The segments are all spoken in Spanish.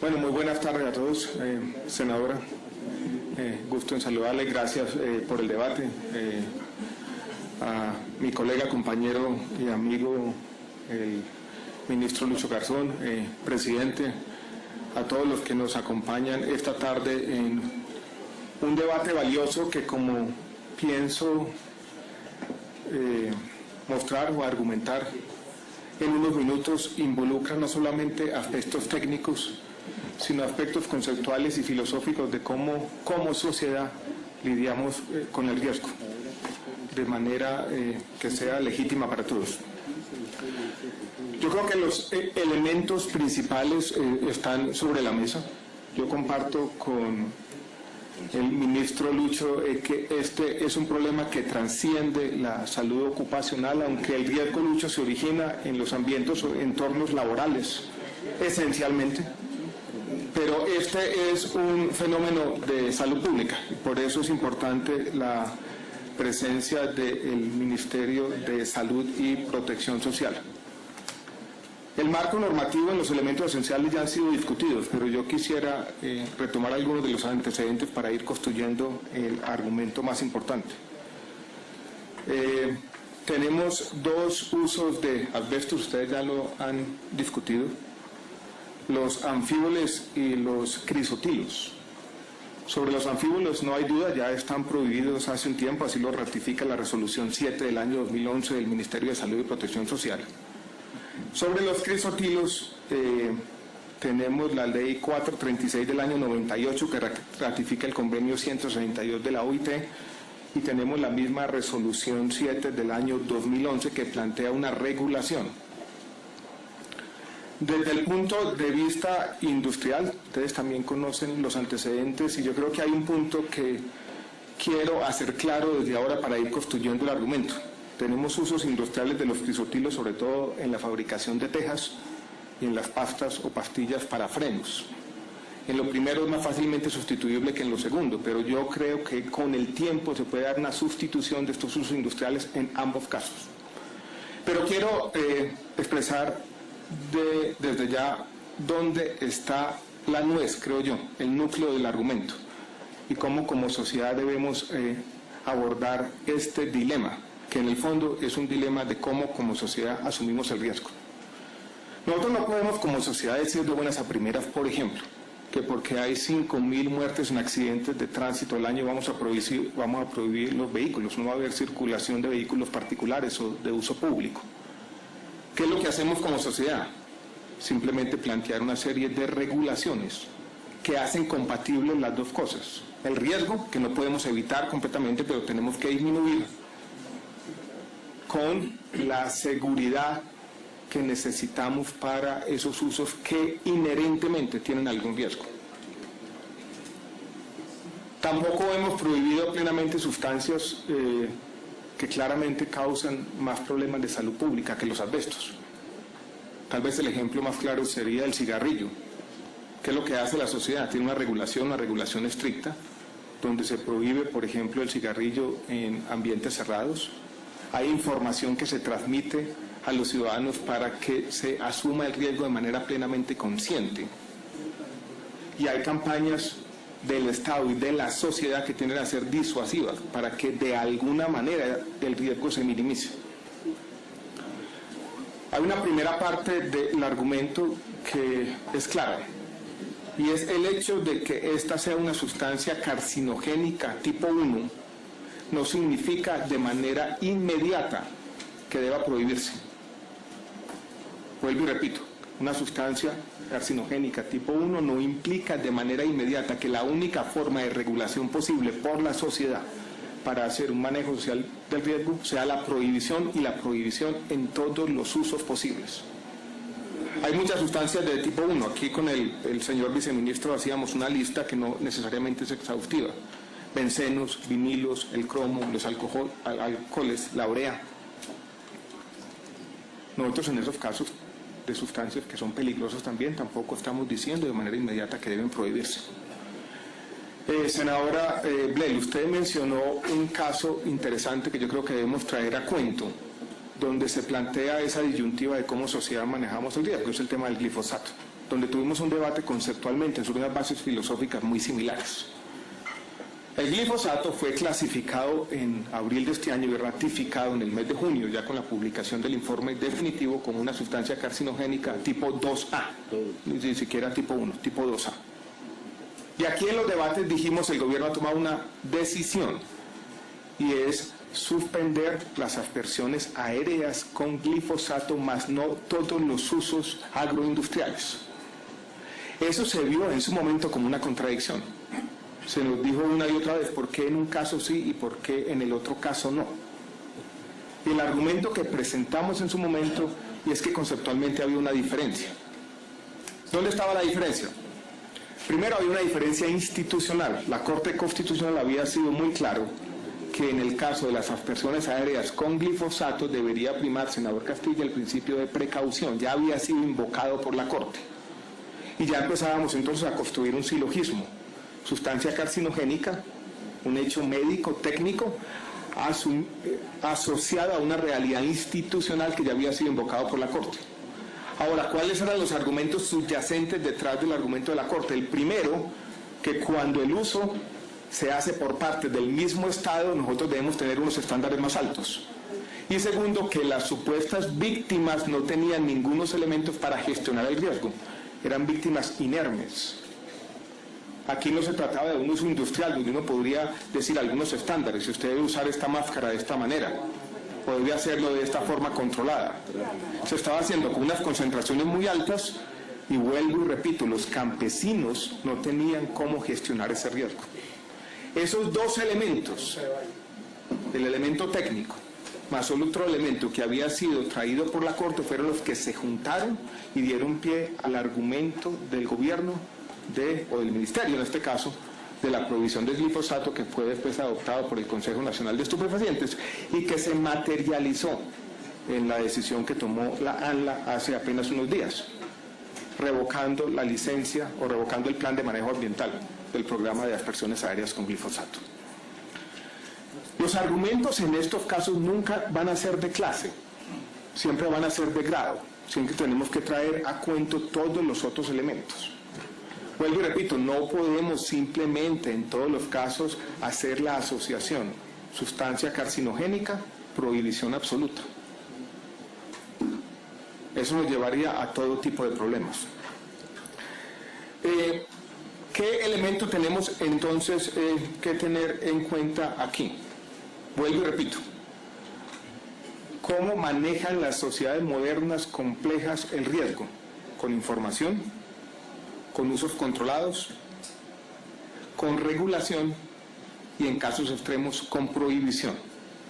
Bueno, muy buenas tardes a todos, senadora. Gusto en saludarle, gracias por el debate. A mi colega, compañero y amigo, el ministro Lucho Garzón, presidente, a todos los que nos acompañan esta tarde en un debate valioso que, como pienso mostrar o argumentar en unos minutos, involucra no solamente aspectos técnicos, sino aspectos conceptuales y filosóficos de cómo como sociedad lidiamos con el riesgo, de manera que sea legítima para todos. Yo creo que los elementos principales están sobre la mesa. Yo comparto con el ministro Lucho que este es un problema que trasciende la salud ocupacional, aunque el riesgo, Lucho, se origina en los ambientes o entornos laborales, esencialmente. Pero este es un fenómeno de salud pública y por eso es importante la presencia del Ministerio de Salud y Protección Social. El marco normativo en los elementos esenciales ya han sido discutidos, pero yo quisiera retomar algunos de los antecedentes para ir construyendo el argumento más importante. Tenemos dos usos de asbestos, ustedes ya lo han discutido, los anfíboles y los crisotilos. Sobre los anfíboles no hay duda, ya están prohibidos hace un tiempo, así lo ratifica la resolución 7 del año 2011 del Ministerio de Salud y Protección Social. Sobre los crisotilos tenemos la ley 436 del año 98 que ratifica el convenio 162 de la OIT y tenemos la misma resolución 7 del año 2011 que plantea una regulación. Desde el punto de vista industrial, ustedes también conocen los antecedentes y yo creo que hay un punto que quiero hacer claro desde ahora para ir construyendo el argumento. Tenemos usos industriales de los crisotilos, sobre todo en la fabricación de tejas y en las pastas o pastillas para frenos. En lo primero es más fácilmente sustituible que en lo segundo, pero yo creo que con el tiempo se puede dar una sustitución de estos usos industriales en ambos casos. Pero quiero expresar desde ya dónde está la nuez, creo yo, el núcleo del argumento y cómo como sociedad debemos abordar este dilema, que en el fondo es un dilema de cómo como sociedad asumimos el riesgo. Nosotros no podemos como sociedad decir de buenas a primeras, por ejemplo, que porque hay 5.000 muertes en accidentes de tránsito al año vamos a prohibir los vehículos, no va a haber circulación de vehículos particulares o de uso público. ¿Qué es lo que hacemos como sociedad? Simplemente plantear una serie de regulaciones que hacen compatibles las dos cosas. El riesgo, que no podemos evitar completamente, pero tenemos que disminuir, con la seguridad que necesitamos para esos usos que inherentemente tienen algún riesgo. Tampoco hemos prohibido plenamente sustancias que claramente causan más problemas de salud pública que los asbestos. Tal vez el ejemplo más claro sería el cigarrillo. ¿Qué es lo que hace la sociedad? Tiene una regulación estricta, donde se prohíbe, por ejemplo, el cigarrillo en ambientes cerrados. Hay información que se transmite a los ciudadanos para que se asuma el riesgo de manera plenamente consciente. Y hay campañas del Estado y de la sociedad que tienden a ser disuasivas para que de alguna manera el riesgo se minimice. Hay una primera parte del argumento que es clara y es el hecho de que esta sea una sustancia carcinogénica tipo 1 no significa de manera inmediata que deba prohibirse. Vuelvo y repito, una sustancia carcinogénica tipo 1 no implica de manera inmediata que la única forma de regulación posible por la sociedad para hacer un manejo social del riesgo sea la prohibición y la prohibición en todos los usos posibles. Hay muchas sustancias de tipo 1. Aquí con el señor viceministro hacíamos una lista que no necesariamente es exhaustiva. Bencenos, vinilos, el cromo, los alcoholes, la urea. Nosotros en esos casos de sustancias que son peligrosas también tampoco estamos diciendo de manera inmediata que deben prohibirse. Senadora Blel, usted mencionó un caso interesante que yo creo que debemos traer a cuento, donde se plantea esa disyuntiva de cómo sociedad manejamos el riesgo, es el tema del glifosato. donde tuvimos un debate conceptualmente sobre unas bases filosóficas muy similares. El glifosato fue clasificado en abril de este año y ratificado en el mes de junio, ya con la publicación del informe definitivo, como una sustancia carcinogénica tipo 2A, ni siquiera tipo 1, tipo 2A. Y aquí en los debates dijimos, el gobierno ha tomado una decisión, y es suspender las aspersiones aéreas con glifosato, más no todos los usos agroindustriales. Eso se vio en su momento como una contradicción. Se nos dijo una y otra vez por qué en un caso sí y por qué en el otro caso no. Y el argumento que presentamos en su momento y es que conceptualmente había una diferencia. ¿Dónde estaba la diferencia? Primero, había una diferencia institucional. La Corte Constitucional había sido muy claro que en el caso de las aspersiones aéreas con glifosato debería primar, senador Castilla, el principio de precaución. Ya había sido invocado por la Corte. Y ya empezábamos entonces a construir un silogismo. Sustancia carcinogénica, un hecho médico, técnico, asociado a una realidad institucional que ya había sido invocado por la Corte. Ahora, ¿cuáles eran los argumentos subyacentes detrás del argumento de la Corte? El primero, que cuando el uso se hace por parte del mismo Estado, nosotros debemos tener unos estándares más altos. Y segundo, que las supuestas víctimas no tenían ningunos elementos para gestionar el riesgo, eran víctimas inermes. Aquí no se trataba de un uso industrial, donde uno podría decir algunos estándares. Si usted debe usar esta máscara de esta manera, podría hacerlo de esta forma controlada. Se estaba haciendo con unas concentraciones muy altas y vuelvo y repito, los campesinos no tenían cómo gestionar ese riesgo. Esos dos elementos, el elemento técnico más otro elemento que había sido traído por la Corte, fueron los que se juntaron y dieron pie al argumento del gobierno o del ministerio en este caso, de la prohibición del glifosato, que fue después adoptado por el Consejo Nacional de Estupefacientes y que se materializó en la decisión que tomó la ANLA hace apenas unos días, revocando la licencia o revocando el plan de manejo ambiental del programa de aspersiones aéreas con glifosato. Los argumentos en estos casos nunca van a ser de clase, siempre van a ser de grado, siempre tenemos que traer a cuento todos los otros elementos. Vuelvo y repito, no podemos simplemente en todos los casos hacer la asociación sustancia carcinogénica, prohibición absoluta. Eso nos llevaría a todo tipo de problemas. ¿Qué elemento tenemos entonces que tener en cuenta aquí? Vuelvo y repito, ¿cómo manejan las sociedades modernas complejas el riesgo? Con información, con usos controlados, con regulación y en casos extremos con prohibición,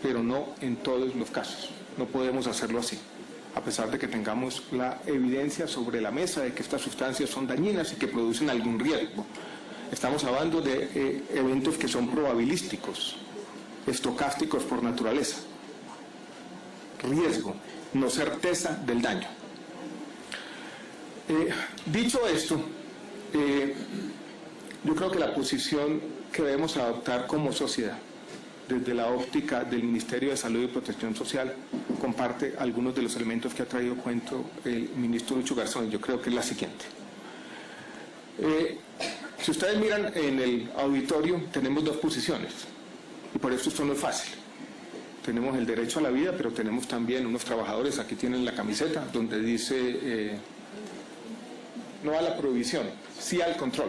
pero no en todos los casos. No podemos hacerlo así, a pesar de que tengamos la evidencia sobre la mesa de que estas sustancias son dañinas y que producen algún riesgo. Estamos hablando de eventos que son probabilísticos, estocásticos por naturaleza. Riesgo, no certeza del daño. Dicho esto, yo creo que la posición que debemos adoptar como sociedad, desde la óptica del Ministerio de Salud y Protección Social, comparte algunos de los elementos que ha traído cuento el ministro Lucho Garzón. Yo creo que es la siguiente. Si ustedes miran en el auditorio, tenemos dos posiciones, y por eso esto no es fácil. Tenemos el derecho a la vida, pero tenemos también unos trabajadores, aquí tienen la camiseta, donde dice no a la prohibición, sí al control.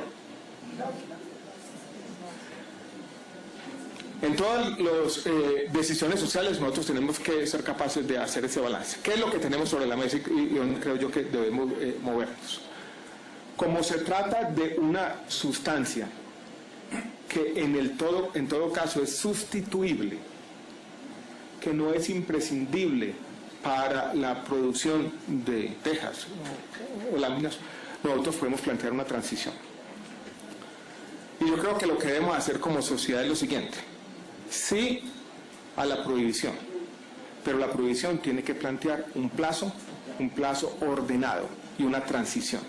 En todas las decisiones sociales nosotros tenemos que ser capaces de hacer ese balance. ¿Qué es lo que tenemos sobre la mesa y creo yo que debemos movernos? Como se trata de una sustancia que en todo caso es sustituible, que no es imprescindible para la producción de tejas o láminas, nosotros podemos plantear una transición. Y yo creo que lo que debemos hacer como sociedad es lo siguiente: sí a la prohibición, pero la prohibición tiene que plantear un plazo ordenado y una transición.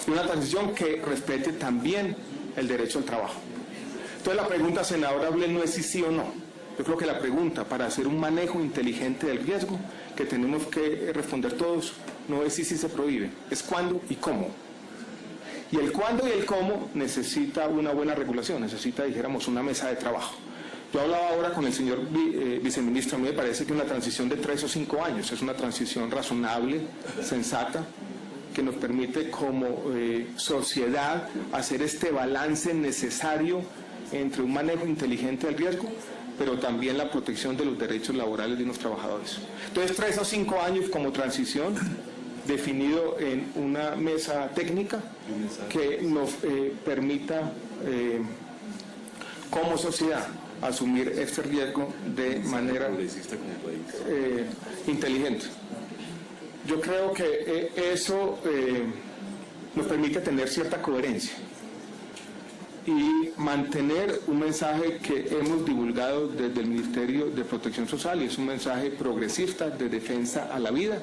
Y una transición que respete también el derecho al trabajo. Entonces la pregunta, senadora Blel, no es si sí o no. Yo creo que la pregunta para hacer un manejo inteligente del riesgo que tenemos que responder todos no es si se prohíbe, es cuándo y cómo. Y el cuándo y el cómo necesita una buena regulación, necesita, dijéramos, una mesa de trabajo. Yo hablaba ahora con el señor viceministro, a mí me parece que una transición de 3 o 5 años es una transición razonable, sensata, que nos permite como sociedad hacer este balance necesario entre un manejo inteligente del riesgo, pero también la protección de los derechos laborales de los trabajadores. Entonces, 3 o 5 años como transición, definido en una mesa técnica que nos permita, como sociedad, asumir este riesgo de manera inteligente. Yo creo que eso nos permite tener cierta coherencia y mantener un mensaje que hemos divulgado desde el Ministerio de Protección Social, y es un mensaje progresista de defensa a la vida,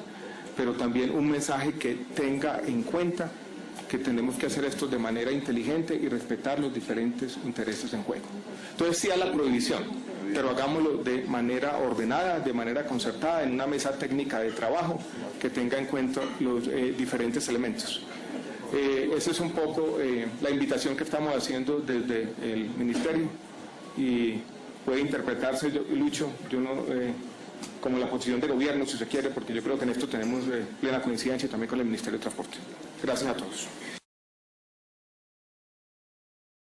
pero también un mensaje que tenga en cuenta que tenemos que hacer esto de manera inteligente y respetar los diferentes intereses en juego. Entonces sí a la prohibición, pero hagámoslo de manera ordenada, de manera concertada, en una mesa técnica de trabajo que tenga en cuenta los diferentes elementos. Esa es un poco la invitación que estamos haciendo desde el Ministerio, y puede interpretarse, Lucho, yo no, como la posición de gobierno, si se quiere, porque yo creo que en esto tenemos plena coincidencia también con el Ministerio de Transporte. Gracias a todos.